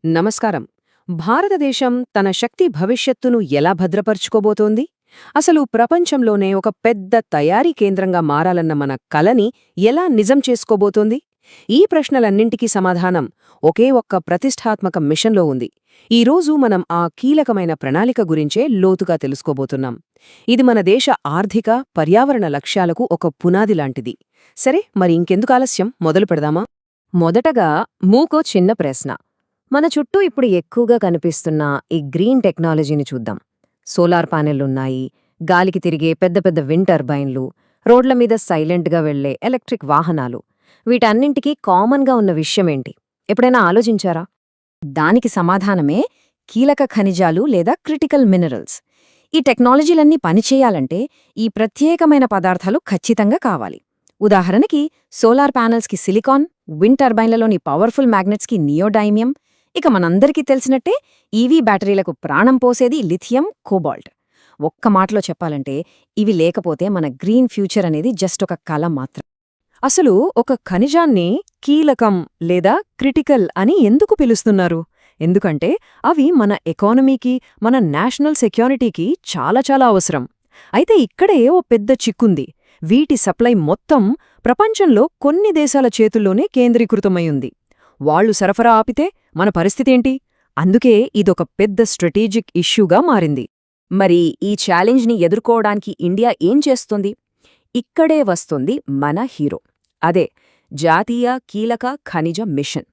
నమస్కారం. భారతదేశం తన శక్తి భవిష్యత్తును ఎలా భద్రపరుచుకోబోతోంది? అసలు ప్రపంచంలోనే ఒక పెద్ద తయారీ కేంద్రంగా మారాలన్న మన కలని ఎలా నిజం చేసుకోబోతోంది? ఈ ప్రశ్నలన్నింటికీ సమాధానం ఒకే ఒక్క ప్రతిష్ఠాత్మక మిషన్లో ఉంది. ఈరోజు మనం ఆ కీలకమైన ప్రణాళిక గురించే లోతుగా తెలుసుకోబోతున్నాం. ఇది మన దేశ ఆర్థిక, పర్యావరణ లక్ష్యాలకు ఒక పునాది లాంటిది. సరే, మరి ఇంకెందుకు ఆలస్యం, మొదలు పెడదామా? మొదటగా మూకో చిన్న ప్రశ్న. మన చుట్టూ ఇప్పుడు ఎక్కువగా కనిపిస్తున్న ఈ గ్రీన్ టెక్నాలజీని చూద్దాం. సోలార్ ప్యానెళ్లున్నాయి, గాలికి తిరిగే పెద్ద పెద్ద విండ్ టర్బైన్లు, రోడ్ల మీద సైలెంట్గా వెళ్లే ఎలక్ట్రిక్ వాహనాలు. వీటన్నింటికీ కామన్గా ఉన్న విషయమేంటి? ఎప్పుడైనా ఆలోచించారా? దానికి సమాధానమే కీలక ఖనిజాలు లేదా క్రిటికల్ మినరల్స్. ఈ టెక్నాలజీలన్నీ పనిచేయాలంటే ఈ ప్రత్యేకమైన పదార్థాలు ఖచ్చితంగా కావాలి. ఉదాహరణకి సోలార్ ప్యానెల్స్కి సిలికాన్, విండ్ టర్బైన్లలోని పవర్ఫుల్ మ్యాగ్నెట్స్కి నియోడైమియం, ఇక మనందరికీ తెలిసినట్టే ఈవీ బ్యాటరీలకు ప్రాణం పోసేది లిథియం, కోబాల్ట్. ఒక్క మాటలో చెప్పాలంటే ఇవి లేకపోతే మన గ్రీన్ ఫ్యూచర్ అనేది జస్ట్ ఒక కల మాత్రం. అసలు ఒక ఖనిజాన్ని కీలకం లేదా క్రిటికల్ అని ఎందుకు పిలుస్తున్నారు? ఎందుకంటే అవి మన ఎకానమీకి, మన నేషనల్ సెక్యూరిటీకి చాలా చాలా అవసరం. అయితే ఇక్కడే ఓ పెద్ద చిక్కుంది. వీటి సప్లై మొత్తం ప్రపంచంలో కొన్ని దేశాల చేతుల్లోనే కేంద్రీకృతమై ఉంది. వాళ్లు సరఫరా ఆపితే మన పరిస్థితేంటి? అందుకే ఇదొక పెద్ద స్ట్రాటజిక్ ఇష్యూగా మారింది. మరి ఈ ఛాలెంజ్ని ఎదుర్కోవడానికి ఇండియా ఏం చేస్తుంది? ఇక్కడే వస్తుంది మన హీరో. అదే జాతీయ కీలక ఖనిజ మిషన్.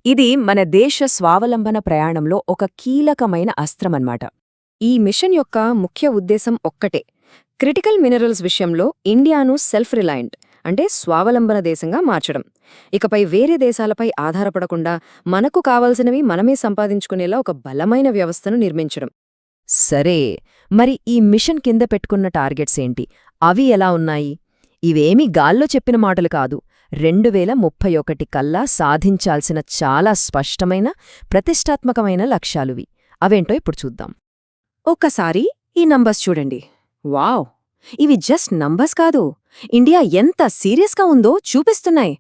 ఇది మన దేశ స్వావలంబన ప్రయాణంలో ఒక కీలకమైన అస్త్రమన్నమాట. ఈ మిషన్ యొక్క ముఖ్య ఉద్దేశం ఒక్కటే: క్రిటికల్ మినరల్స్ విషయంలో ఇండియాను సెల్ఫ్ రిలయంట్, అంటే స్వావలంబన దేశంగా మార్చడం. ఇకపై వేరే దేశాలపై ఆధారపడకుండా మనకు కావలసినవి మనమే సంపాదించుకునేలా ఒక బలమైన వ్యవస్థను నిర్మించడం. సరే, మరి ఈ మిషన్ కింద పెట్టుకున్న టార్గెట్స్ ఏంటి? అవి ఎలా ఉన్నాయి? ఇవేమీ గాల్లో చెప్పిన మాటలు కాదు. 2031 కల్లా సాధించాల్సిన చాలా స్పష్టమైన, ప్రతిష్టాత్మకమైన లక్ష్యాలువి. అవేంటో ఇప్పుడు చూద్దాం. ఒక్కసారి ఈ నంబర్స్ చూడండి. వావ్! ఇవి జస్ట్ నంబర్స్ కాదు, ఇండియా ఎంత సీరియస్గా ఉందో చూపిస్తున్నాయి.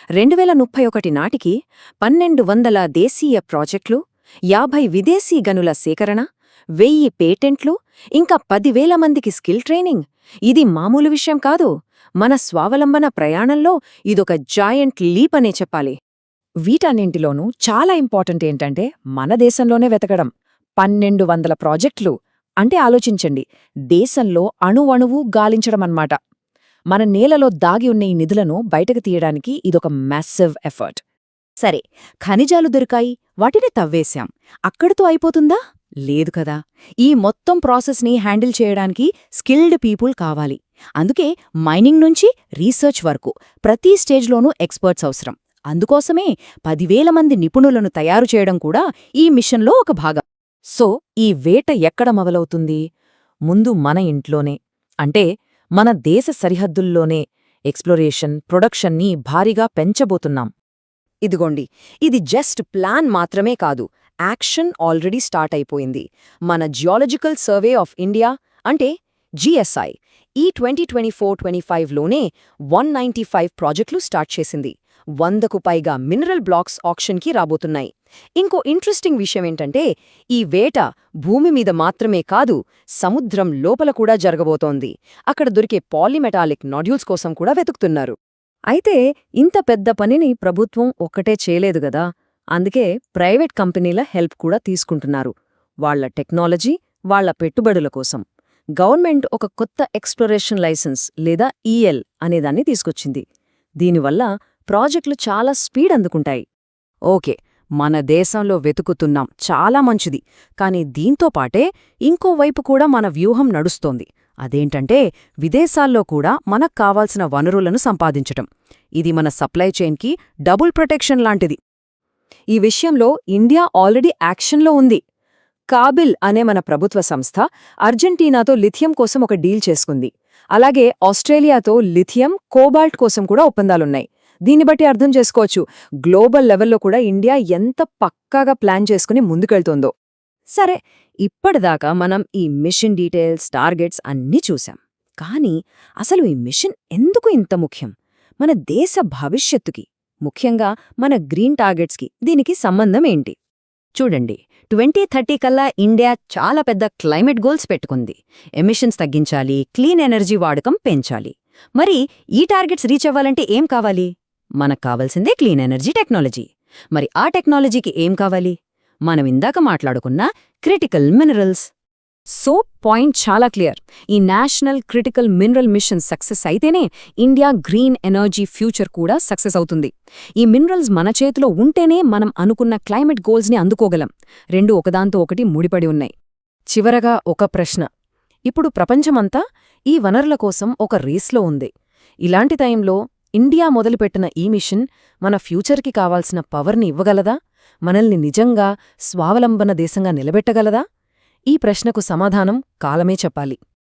2031 నాటికి 1200 దేశీయ ప్రాజెక్టులు, 50 విదేశీ గనుల సేకరణ, 1000 పేటెంట్లు, ఇంకా 10,000 మందికి స్కిల్ ట్రైనింగ్. ఇది మామూలు విషయం కాదు. మన స్వావలంబన ప్రయాణంలో ఇదొక జాయింట్ లీప్ అనే చెప్పాలి. వీటన్నింటిలోనూ చాలా ఇంపార్టెంట్ ఏంటంటే మన దేశంలోనే వెతకడం. 1200 ప్రాజెక్టులు అంటే ఆలోచించండి, దేశంలో అణువణువు గాలించడమన్నమాట. మన నేలలో దాగి ఉన్న ఈ నిధులను బయటకు తీయడానికి ఇదొక మ్యాసివ్ ఎఫర్ట్. సరే, ఖనిజాలు దొరికాయి, వాటిని తవ్వేశాం. అక్కడితో అయిపోతుందా? లేదు కదా. ఈ మొత్తం ప్రాసెస్ని హ్యాండిల్ చేయడానికి స్కిల్డ్ పీపుల్ కావాలి. అందుకే మైనింగ్ నుంచి రీసెర్చ్ వరకు ప్రతి స్టేజ్లోనూ ఎక్స్పర్ట్స్ అవసరం. అందుకోసమే 10,000 మంది నిపుణులను తయారు చేయడం కూడా ఈ మిషన్లో ఒక భాగం. సో, ఈ వేట ఎక్కడ మొదలవుతుంది? ముందు మన ఇంట్లోనే, అంటే మన దేశ సరిహద్దుల్లోనే ఎక్స్ప్లోరేషన్, ప్రొడక్షన్ని భారీగా పెంచబోతున్నాం. ఇదిగోండి, ఇది జస్ట్ ప్లాన్ మాత్రమే కాదు, యాక్షన్ ఆల్రెడీ స్టార్ట్ అయిపోయింది. మన జియాలజికల్ సర్వే ఆఫ్ ఇండియా, అంటే జిఎస్ఐ, ఈ 2024-25లోనే 195 ప్రాజెక్టులు స్టార్ట్ చేసింది. 100కు పైగా మినరల్ బ్లాక్స్ ఆక్షన్కి రాబోతున్నాయి. ఇంకో ఇంట్రెస్టింగ్ విషయమేంటంటే ఈ వేట భూమి మీద మాత్రమే కాదు, సముద్రం లోపల కూడా జరగబోతోంది. అక్కడ దొరికే పాలిమెటాలిక్ నాడ్యూల్స్ కోసం కూడా వెతుకుతున్నారు. అయితే ఇంత పెద్ద పనిని ప్రభుత్వం ఒక్కటే చేయలేదు గదా. అందుకే ప్రైవేట్ కంపెనీల హెల్ప్ కూడా తీసుకుంటున్నారు. వాళ్ల టెక్నాలజీ, వాళ్ల పెట్టుబడుల కోసం. గవర్నమెంట్ ఒక కొత్త ఎక్స్ప్లోరేషన్ లైసెన్స్ లేదా ఈఎల్ అనేదాన్ని తీసుకొచ్చింది. దీనివల్ల ప్రాజెక్టులు చాలా స్పీడ్ అందుకుంటాయి. ఓకే, మన దేశంలో వెతుకుతున్నాం, చాలా మంచిది. కానీ దీంతోపాటే ఇంకోవైపు కూడా మన వ్యూహం నడుస్తోంది. అదేంటంటే విదేశాల్లో కూడా మనకు కావాల్సిన వనరులను సంపాదించటం. ఇది మన సప్లై చైన్కి డబుల్ ప్రొటెక్షన్ లాంటిది. ఈ విషయంలో ఇండియా ఆల్రెడీ యాక్షన్లో ఉంది. కాబిల్ అనే మన ప్రభుత్వ సంస్థ అర్జెంటీనాతో లిథియం కోసం ఒక డీల్ చేసుకుంది. అలాగే ఆస్ట్రేలియాతో లిథియం, కోబాల్ట్ కోసం కూడా ఒప్పందాలున్నాయి. దీన్ని బట్టి అర్థం చేసుకోవచ్చు గ్లోబల్ లెవెల్లో కూడా ఇండియా ఎంత పక్కాగా ప్లాన్ చేసుకుని ముందుకెళ్తోందో. సరే, ఇప్పటిదాకా మనం ఈ మిషన్ డీటెయిల్స్, టార్గెట్స్ అన్నీ చూశాం. కానీ అసలు ఈ మిషన్ ఎందుకు ఇంత ముఖ్యం? మన దేశ భవిష్యత్తుకి, ముఖ్యంగా మన గ్రీన్ టార్గెట్స్కి దీనికి సంబంధం ఏంటి? చూడండి, 2030 కల్లా ఇండియా చాలా పెద్ద క్లైమేట్ గోల్స్ పెట్టుకుంది. ఎమిషన్స్ తగ్గించాలి, క్లీన్ ఎనర్జీ వాడకం పెంచాలి. మరి ఈ టార్గెట్స్ రీచ్ అవ్వాలంటే ఏం కావాలి? మనకు కావాల్సిందే క్లీన్ ఎనర్జీ టెక్నాలజీ. మరి ఆ టెక్నాలజీకి ఏం కావాలి? మనం ఇందాక మాట్లాడుకున్న క్రిటికల్ మినరల్స్. సో పాయింట్ చాలా క్లియర్. ఈ national critical mineral machine success అయితేనే ఇండియా గ్రీన్ ఎనర్జీ ఫ్యూచర్ కూడా సక్సెస్ అవుతుంది. ఈ మినరల్స్ మన చేతిలో ఉంటేనే మనం అనుకున్న క్లైమేట్ గోల్స్ని అందుకోగలం. రెండు ఒకదాంతో ఒకటి ముడిపడి ఉన్నాయి. చివరగా ఒక ప్రశ్న. ఇప్పుడు ప్రపంచమంతా ఈ వనరుల కోసం ఒక రేస్లో ఉంది. ఇలాంటి టైంలో ఇండియా మొదలుపెట్టిన ఈ మిషన్ మన ఫ్యూచర్కి కావాల్సిన పవర్ని ఇవ్వగలదా? మనల్ని నిజంగా స్వావలంబన దేశంగా నిలబెట్టగలదా? ఈ ప్రశ్నకు సమాధానం కాలమే చెప్పాలి.